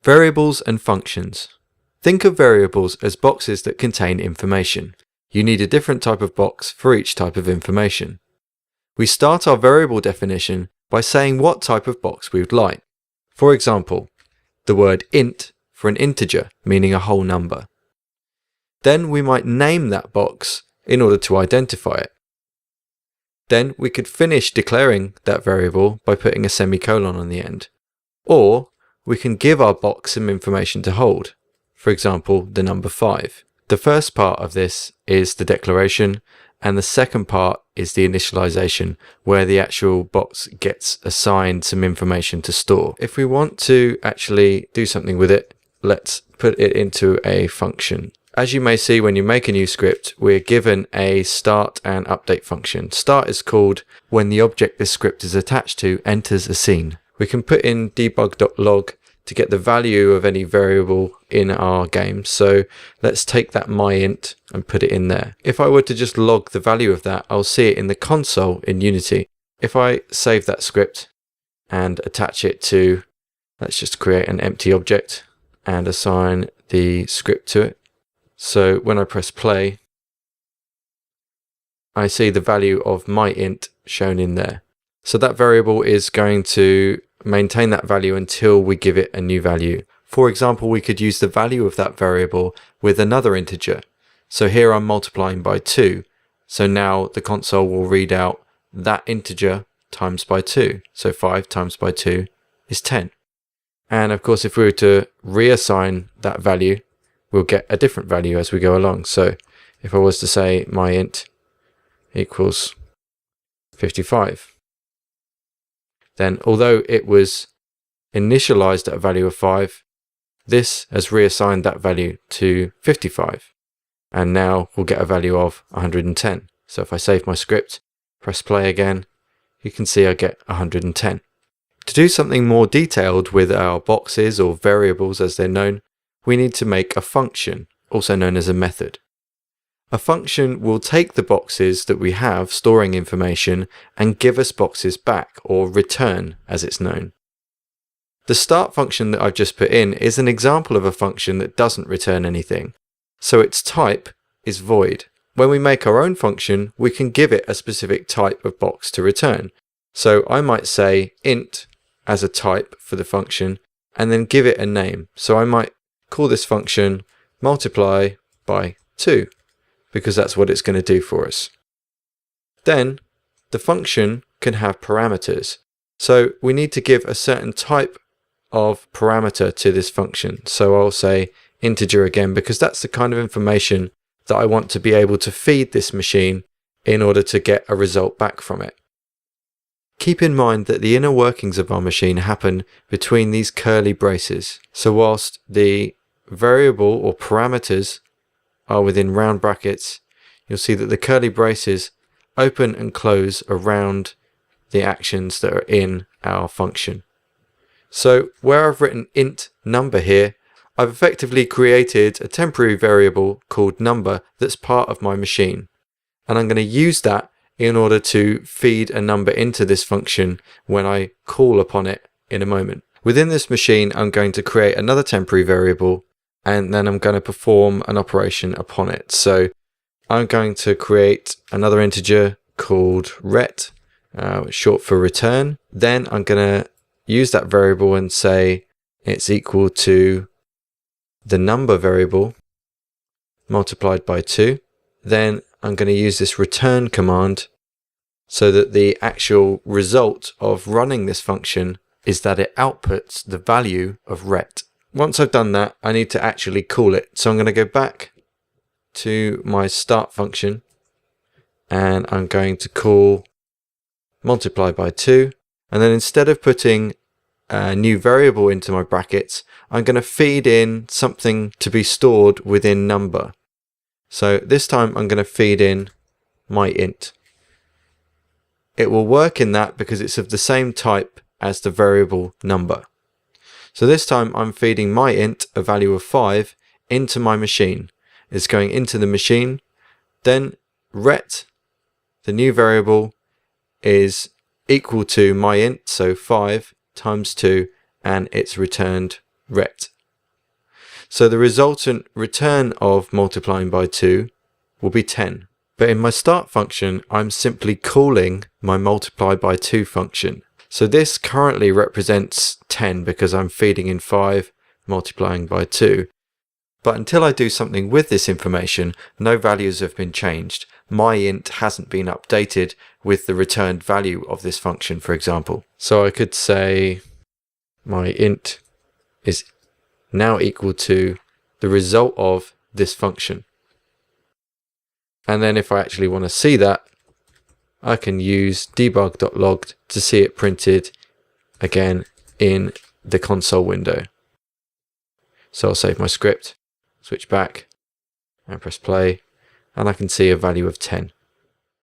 Variables and functions. Think of variables as boxes that contain information. You need a different type of box for each type of information. We start our variable definition by saying what type of box we would like. For example, the word int for an integer, meaning a whole number. Then we might name that box in order to identify it. Then we could finish declaring that variable by putting a semicolon on the end. Or we can give our box some information to hold. For example, the number 5. The first part of this is the declaration, and the second part is the initialization, where the actual box gets assigned some information to store. If we want to actually do something with it, let's put it into a function. As you may see, when you make a new script, we're given a start and update function. Start is called when the object this script is attached to enters a scene. We can put in debug.log to get the value of any variable in our game. So let's take that myInt and put it in there. If I were to just log the value of that, I'll see it in the console in Unity. If I save that script and attach it to, let's just create an empty object and assign the script to it. So when I press play, I see the value of myInt shown in there. So that variable is going to maintain that value until we give it a new value. For example, we could use the value of that variable with another integer. So here I'm multiplying by 2. So now the console will read out that integer times by 2. So 5 times by 2 is 10. And of course, if we were to reassign that value, we'll get a different value as we go along. So if I was to say myInt equals 55, then although it was initialized at a value of 5, this has reassigned that value to 55. And now we'll get a value of 110. So if I save my script, press play again, you can see I get 110. To do something more detailed with our boxes or variables as they're known, we need to make a function, also known as a method. A function will take the boxes that we have storing information and give us boxes back, or return as it's known. The start function that I've just put in is an example of a function that doesn't return anything, so its type is void. When we make our own function, we can give it a specific type of box to return. So I might say int as a type for the function and then give it a name. So I might call this function multiply by 2. Because that's what it's going to do for us. Then the function can have parameters. So we need to give a certain type of parameter to this function. So I'll say integer again, because that's the kind of information that I want to be able to feed this machine in order to get a result back from it. Keep in mind that the inner workings of our machine happen between these curly braces. So whilst the variable or parameters are within round brackets, you'll see that the curly braces open and close around the actions that are in our function. So where I've written int number here, I've effectively created a temporary variable called number that's part of my machine. And I'm going to use that in order to feed a number into this function when I call upon it in a moment. Within this machine, I'm going to create another temporary variable, and then I'm going to perform an operation upon it. So I'm going to create another integer called ret, short for return. Then I'm going to use that variable and say it's equal to the number variable multiplied by 2. Then I'm going to use this return command so that the actual result of running this function is that it outputs the value of ret. Once I've done that, I need to actually call it. So I'm going to go back to my start function and I'm going to call multiply by 2. And then instead of putting a new variable into my brackets, I'm going to feed in something to be stored within number. So this time I'm going to feed in myInt. It will work in that because it's of the same type as the variable number. So this time I'm feeding myInt, a value of 5, into my machine. It's going into the machine. Then ret, the new variable, is equal to myInt, so 5 times 2, and it's returned ret. So the resultant return of multiplying by 2 will be 10. But in my start function, I'm simply calling my multiply by 2 function. So this currently represents 10 because I'm feeding in 5, multiplying by 2. But until I do something with this information, no values have been changed. My int hasn't been updated with the returned value of this function, for example. So I could say my int is now equal to the result of this function. And then if I actually want to see that, I can use debug.log to see it printed again in the console window. So I'll save my script, switch back and press play, and I can see a value of 10.